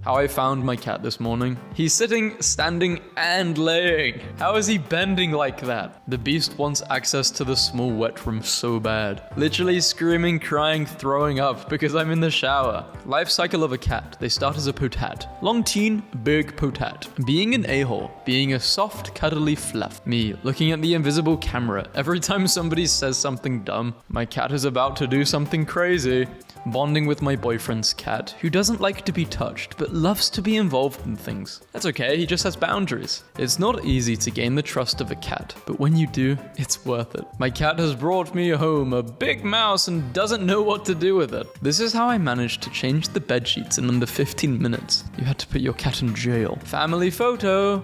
how I found my cat this morning. He's sitting, standing, and laying. How is he bending like that? The beast wants access to the small wet room so bad. Literally screaming, crying, throwing up because I'm in the shower. Life cycle of a cat. They start as a potat. Long teen, big potat. Being an a-hole. Being a soft, cuddly fluff. Me, looking at the invisible camera. Every time somebody says something dumb, my cat is about to do something crazy. Bonding with my boyfriend's cat, who doesn't like to be touched, but loves to be involved in things. That's okay, he just has boundaries. It's not easy to gain the trust of a cat, but when you do, it's worth it. My cat has brought me home a big mouse and doesn't know what to do with it. This is how I managed to change the bed sheets in under 15 minutes. You had to put your cat in jail. Family photo.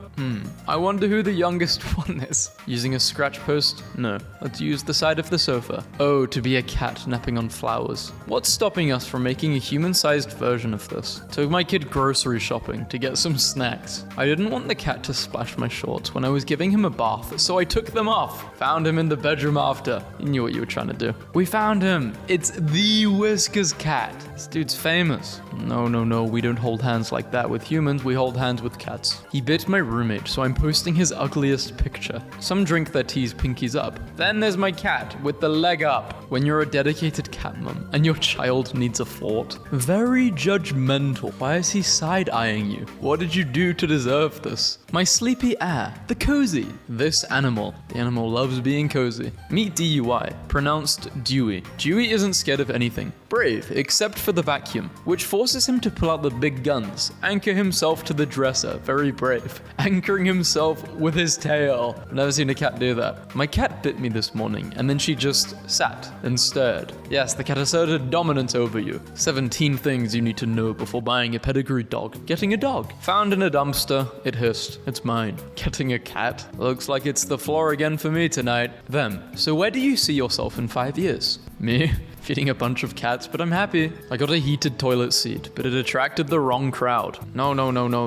I wonder who the youngest one is. Using a scratch post? No. Let's use the side of the sofa. Oh, to be a cat napping on flowers. What's stopping us from making a human-sized version of this? Took my kid grocery shopping to get some snacks. I didn't want the cat to splash my shorts when I was giving him a bath, so I took them off. Found him in the bedroom after. You knew what you were trying to do. We found him. It's the Whiskers cat. This dude's famous. No, we don't hold hands like that with humans, we hold hands with cats. He bit my roommate, so I'm posting his ugliest picture. Some drink their tea's pinkies up. Then there's my cat with the leg up. When you're a dedicated cat mum and your child needs a fort. Very judgmental. Why is he side-eyeing you? What did you do to deserve this? My sleepy air. The cozy. This animal. The animal loves being cozy. Meet DUI. Pronounced Dewey. Dewey isn't scared of anything. Brave, except for the vacuum, which forces him to pull out the big guns. Anchor himself to the dresser. Very brave. Anchoring himself with his tail. I've never seen a cat do that. My cat bit me this morning, and then she just sat and stared. Yes, the cat asserted dominance over you. 17 things you need to know before buying a pedigree dog. Getting a dog. Found in a dumpster. It hissed. It's mine. Getting a cat. Looks like it's the floor again for me tonight. Them. So where do you see yourself in 5 years? Me? Feeding a bunch of cats, but I'm happy. I got a heated toilet seat, but it attracted the wrong crowd. No.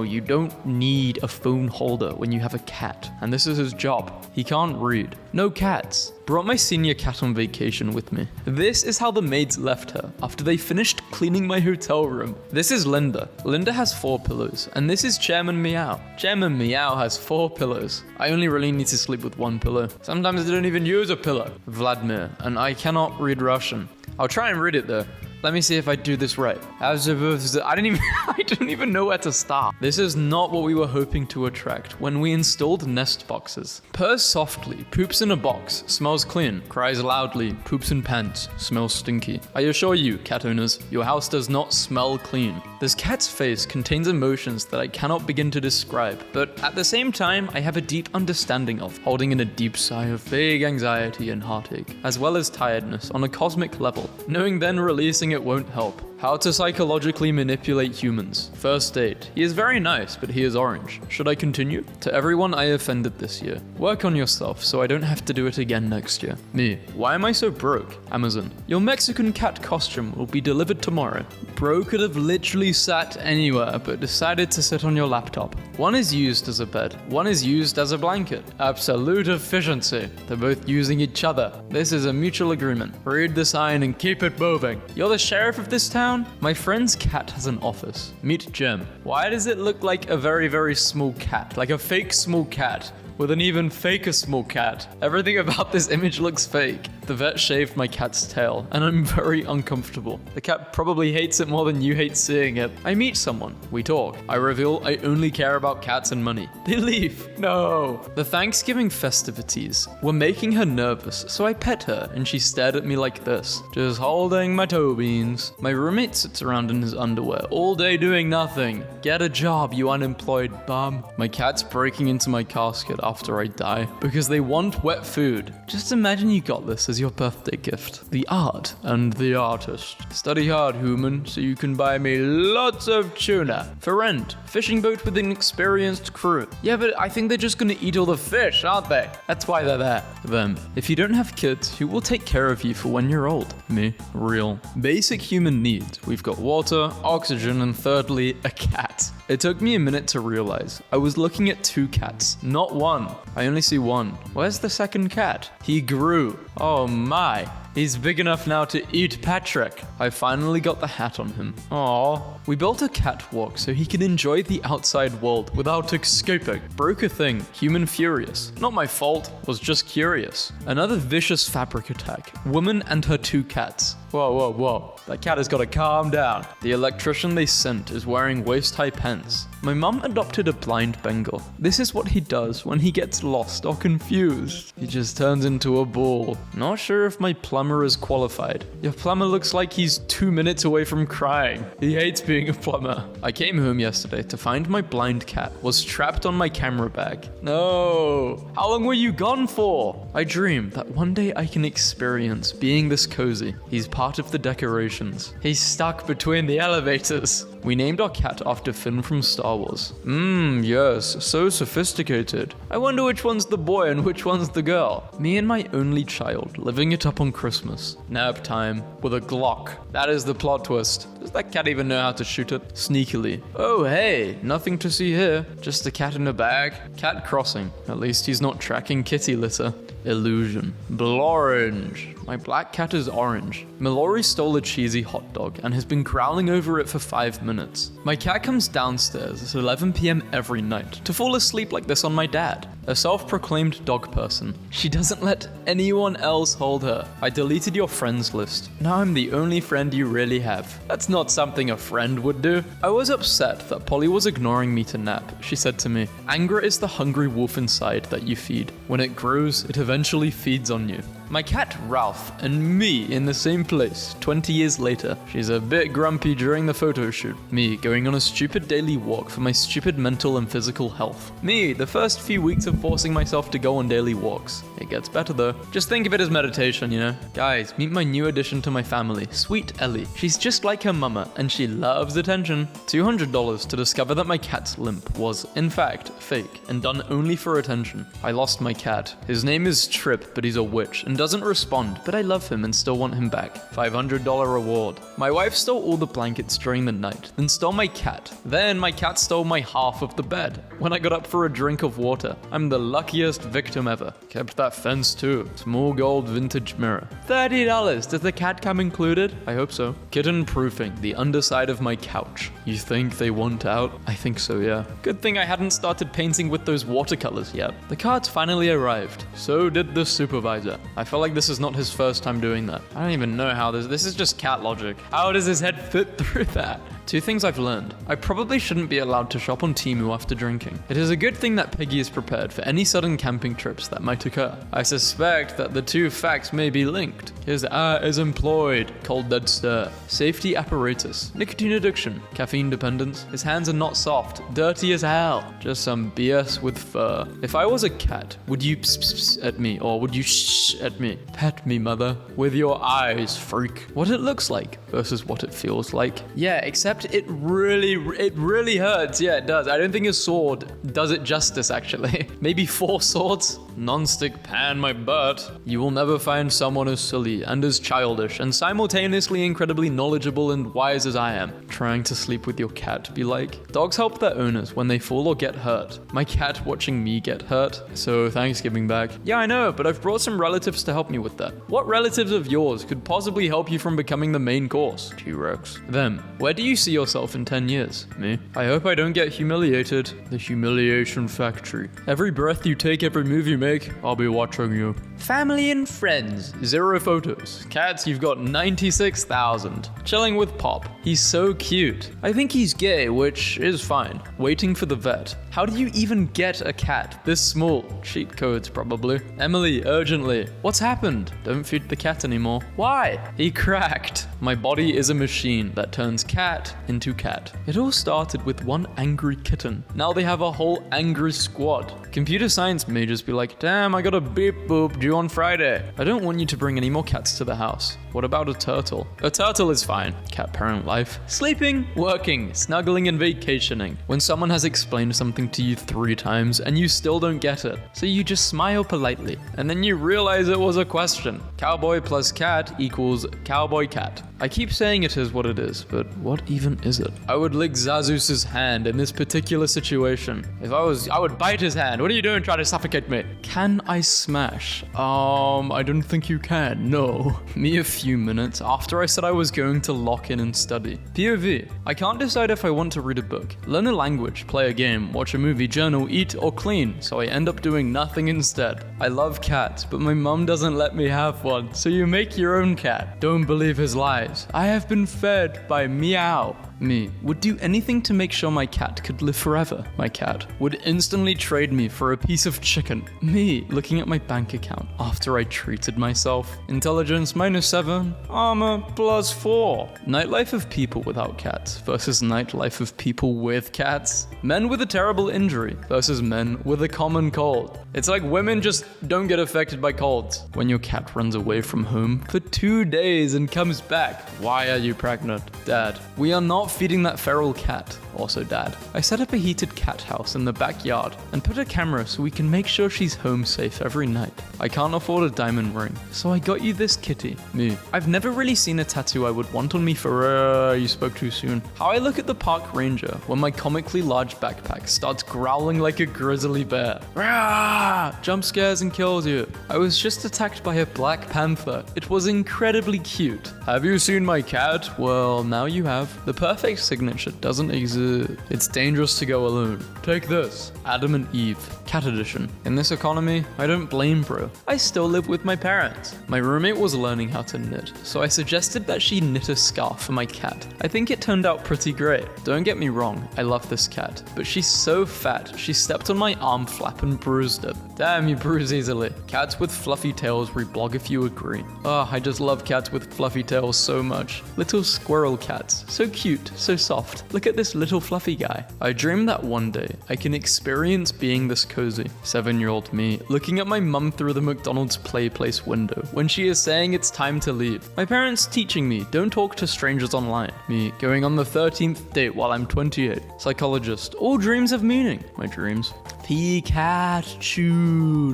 You don't need a phone holder when you have a cat. And this is his job. He can't read. No cats. Brought my senior cat on vacation with me. This is how the maids left her after they finished cleaning my hotel room. This is Linda. Linda has 4 pillows, and this is Chairman Meow. Chairman Meow has 4 pillows. I only really need to sleep with 1 pillow. Sometimes I don't even use a pillow. Vladimir, and I cannot read Russian. I'll try and read it though. Let me see if I do this right. I don't even know where to start. This is not what we were hoping to attract when we installed nest boxes. Purrs softly, poops in a box, smells clean, cries loudly, poops in pants, smells stinky. I assure you, cat owners, your house does not smell clean. This cat's face contains emotions that I cannot begin to describe, but at the same time, I have a deep understanding of, holding in a deep sigh of vague anxiety and heartache, as well as tiredness on a cosmic level. Knowing then releasing it won't help. How to psychologically manipulate humans. First aid. He is very nice, but he is orange. Should I continue? To everyone I offended this year. Work on yourself so I don't have to do it again next year. Me. Why am I so broke? Amazon. Your Mexican cat costume will be delivered tomorrow. Bro could have literally sat anywhere, but decided to sit on your laptop. One is used as a bed. One is used as a blanket. Absolute efficiency. They're both using each other. This is a mutual agreement. Read the sign and keep it moving. You're the sheriff of this town? My friend's cat has an office. Meet Jem. Why does it look like a very, very small cat? Like a fake small cat with an even faker small cat. Everything about this image looks fake. The vet shaved my cat's tail, and I'm very uncomfortable. The cat probably hates it more than you hate seeing it. I meet someone. We talk. I reveal I only care about cats and money. They leave. No. The Thanksgiving festivities were making her nervous, so I pet her, and she stared at me like this. Just holding my toe beans. My roommate sits around in his underwear all day doing nothing. Get a job, you unemployed bum. My cat's breaking into my casket after I die because they want wet food. Just imagine you got this as your birthday gift. The art and the artist. Study hard, human, so you can buy me lots of tuna. For rent. Fishing boat with an experienced crew. Yeah, but I think they're just gonna eat all the fish, aren't they? That's why they're there. Them. If you don't have kids, who will take care of you for when you're old? Me. Real. Basic human needs. We've got water, oxygen, and thirdly, a cat. It took me a minute to realize I was looking at 2 cats, not 1. I only see 1. Where's the second cat? He grew. Oh my. He's big enough now to eat Patrick. I finally got the hat on him. Aww. We built a catwalk so he can enjoy the outside world without escaping. Broke a thing. Human furious. Not my fault. Was just curious. Another vicious fabric attack. Woman and her 2 cats. Whoa, whoa, whoa. That cat has got to calm down. The electrician they sent is wearing waist-high pants. My mum adopted a blind Bengal. This is what he does when he gets lost or confused. He just turns into a ball. Not sure if my plumber is qualified. Your plumber looks like he's 2 minutes away from crying. He hates being a plumber. I came home yesterday to find my blind cat was trapped on my camera bag. No. How long were you gone for? I dream that one day I can experience being this cozy. He's part of the decorations. He's stuck between the elevators. We named our cat after Finn from Star Wars. Yes, so sophisticated. I wonder which one's the boy and which one's the girl. Me and my only child, living it up on Christmas. Nap time, with a Glock. That is the plot twist. Does that cat even know how to shoot it? Sneakily. Oh hey, nothing to see here. Just a cat in a bag. Cat crossing. At least he's not tracking kitty litter. Illusion. Blorange. My black cat is orange. Mallory stole a cheesy hot dog and has been growling over it for 5 minutes. My cat comes downstairs at 11 p.m. every night to fall asleep like this on my dad. A self-proclaimed dog person. She doesn't let anyone else hold her. I deleted your friends list. Now I'm the only friend you really have. That's not something a friend would do. I was upset that Polly was ignoring me to nap. She said to me, anger is the hungry wolf inside that you feed. When it grows, it eventually feeds on you. My cat Ralph and me in the same place 20 years later. She's a bit grumpy during the photo shoot. Me going on a stupid daily walk for my stupid mental and physical health. Me, the first few weeks of forcing myself to go on daily walks. It gets better though. Just think of it as meditation, you know? Guys, meet my new addition to my family, Sweet Ellie. She's just like her mama and she loves attention. $200 to discover that my cat's limp was, in fact, fake and done only for attention. I lost my cat. His name is Trip, but he's a witch and doesn't respond, but I love him and still want him back. $500 reward. My wife stole all the blankets during the night, then stole my cat. Then my cat stole my half of the bed. When I got up for a drink of water, I'm the luckiest victim ever. Kept that fence too. Small gold vintage mirror. $30. Does the cat come included? I hope so. Kitten proofing the underside of my couch. You think they want out? I think so, yeah. Good thing I hadn't started painting with those watercolors yet. The cards finally arrived. So did the supervisor. I felt like this is not his first time doing that. I don't even know how this is just cat logic. How does his head fit through that? 2 things I've learned. I probably shouldn't be allowed to shop on Temu after drinking. It is a good thing that Piggy is prepared for any sudden camping trips that might occur. I suspect that the 2 facts may be linked. His is employed. Cold dead stare. Safety apparatus. Nicotine addiction. Caffeine dependence. His hands are not soft. Dirty as hell. Just some BS with fur. If I was a cat, would you pss at me or would you shh at me? Pet me, mother. With your eyes, freak. What it looks like versus what it feels like. Yeah, except it really hurts. Yeah, it does. I don't think a sword does it justice, actually. Maybe 4 swords? Non-stick pan my butt. You will never find someone as silly and as childish and simultaneously incredibly knowledgeable and wise as I am. Trying to sleep with your cat be like. Dogs help their owners when they fall or get hurt. My cat watching me get hurt. So thanks giving back. Yeah, I know, but I've brought some relatives to help me with that. What relatives of yours could possibly help you from becoming the main course? T-Rex. Them. Where do you see yourself in 10 years? Me. I hope I don't get humiliated. The humiliation factory. Every breath you take, every move you make, I'll be watching you. Family and friends. 0 photos. Cats, you've got 96,000. Chilling with Pop. He's so cute. I think he's gay, which is fine. Waiting for the vet. How do you even get a cat this small? Cheat codes, probably. Emily, urgently. What's happened? Don't feed the cat anymore. Why? He cracked. My body is a machine that turns cat into cat. It all started with one angry kitten. Now they have a whole angry squad. Computer science may just be like, damn, I got a beep boop due on Friday. I don't want you to bring any more cats to the house. What about a turtle? A turtle is fine. Cat parent life. Sleeping, working, snuggling, and vacationing. When someone has explained something to you 3 times and you still don't get it, so you just smile politely, and then you realize it was a question. Cowboy plus cat equals cowboy cat. I keep saying it is what it is, but what even is it? I would lick Zazu's hand in this particular situation. If I would bite his hand. What are you doing trying to suffocate me? Can I smash I don't think you can, no. Me a few minutes after I said I was going to lock in and study. POV, I can't decide if I want to read a book, learn a language, play a game, watch a movie, journal, eat, or clean, so I end up doing nothing instead. I love cats, but my mum doesn't let me have one, so you make your own cat. Don't believe his lies. I have been fed by meow. Me, would do anything to make sure my cat could live forever. My cat would instantly trade me for a piece of chicken. Me, looking at my bank account after I treated myself. Intelligence -7, armor +4. Nightlife of people without cats versus nightlife of people with cats. Men with a terrible injury versus men with a common cold. It's like women just don't get affected by colds. When your cat runs away from home for 2 days and comes back. Why are you pregnant? Dad, we are not feeding that feral cat. Also, Dad, I set up a heated cat house in the backyard and put a camera so we can make sure she's home safe every night. I can't afford a diamond ring, so I got you this kitty. Me, I've never really seen a tattoo I would want on me for you spoke too soon. How I look at the park ranger when my comically large backpack starts growling like a grizzly bear. Rah! Jump scares and kills you. I was just attacked by a black panther. It was incredibly cute. Have you seen my cat? Well, now you have. The perfect signature doesn't exist. It's dangerous to go alone. Take this. Adam and Eve, cat edition. In this economy, I don't blame bro. I still live with my parents. My roommate was learning how to knit, so I suggested that she knit a scarf for my cat. I think it turned out pretty great. Don't get me wrong, I love this cat, but she's so fat, she stepped on my arm flap and bruised it. Damn, you bruise easily. Cats with fluffy tails reblog if you agree. Oh, I just love cats with fluffy tails so much. Little squirrel cats, so cute, so soft. Look at this little fluffy guy. I dream that one day I can experience being this cozy. 7-year-old me looking at my mum through the McDonald's play place window when she is saying it's time to leave. My parents teaching me don't talk to strangers online. Me going on the 13th date while I'm 28. Psychologist, all dreams have meaning. My dreams. Pikachu,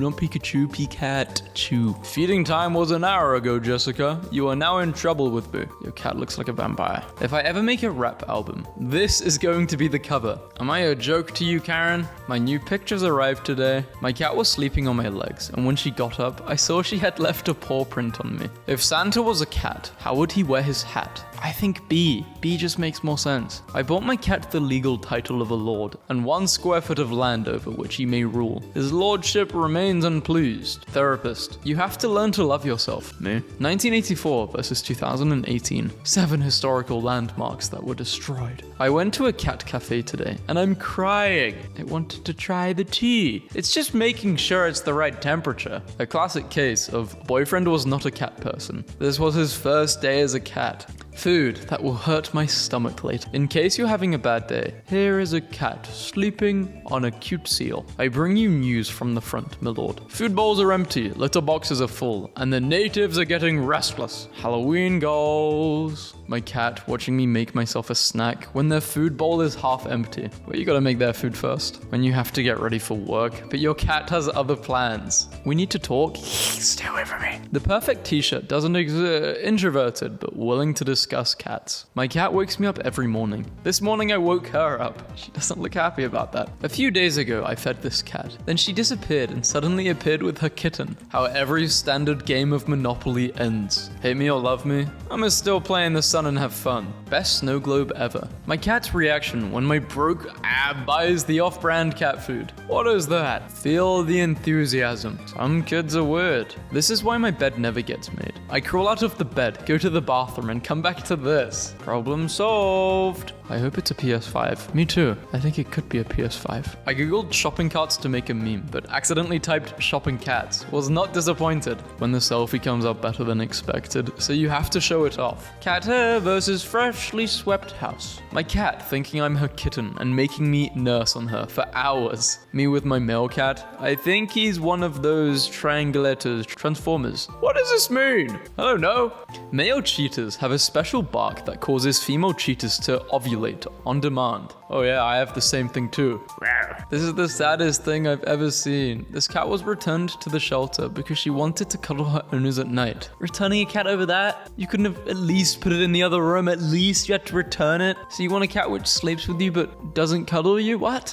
not Pikachu, Pikachu. Feeding time was an hour ago, Jessica. You are now in trouble with me. Your cat looks like a vampire. If I ever make a rap album, this is going to be the cover. Am I a joke to you, Karen? My new pictures arrived today. My cat was sleeping on my legs, and when she got up, I saw she had left a paw print on me. If Santa was a cat, how would he wear his hat? I think B. B just makes more sense. I bought my cat the legal title of a lord, and 1 square foot of land over which he may rule. His lordship remains unpleased. Therapist, you have to learn to love yourself. Me. 1984 versus 2018. 7 historical landmarks that were destroyed. I went to a cat cafe today, and I'm crying. I wanted to try the tea. It's just making sure it's the right temperature. A classic case of boyfriend was not a cat person. This was his first day as a cat. Food that will hurt my stomach later. In case you're having a bad day, here is a cat sleeping on a cute seal. I bring you news from the front, my lord. Food bowls are empty, litter boxes are full, and the natives are getting restless. Halloween goals. My cat watching me make myself a snack when their food bowl is half empty. Well, you gotta make their food first. When you have to get ready for work, but your cat has other plans. We need to talk. Stay away from me. The perfect t-shirt doesn't exist. Introverted, but willing to discuss cats. My cat wakes me up every morning. This morning I woke her up. She doesn't look happy about that. A few days ago I fed this cat. Then she disappeared and suddenly appeared with her kitten. How every standard game of Monopoly ends. Hate me or love me? I'm still playing the sun and have fun. Best snow globe ever. My cat's reaction when my broke ab buys the off-brand cat food. What is that? Feel the enthusiasm. Some kids are weird. This is why my bed never gets made. I crawl out of the bed, go to the bathroom, and come back to this. Problem solved. I hope it's a PS5. Me too. I think it could be a PS5. I googled shopping carts to make a meme, but accidentally typed shopping cats. Was not disappointed when the selfie comes out better than expected, so you have to show it off. Cat hair versus freshly swept house. My cat thinking I'm her kitten and making me nurse on her for hours. Me with my male cat. I think he's one of those triangulators, transformers. What does this mean? I don't know. Male cheetahs have a special bark that causes female cheetahs to ovulate on demand. Oh yeah, I have the same thing too. This is the saddest thing I've ever seen. This cat was returned to the shelter because she wanted to cuddle her owners at night. Returning a cat over that? You couldn't have at least put it in the other room. At least you had to return it. So you want a cat which sleeps with you but doesn't cuddle you? What?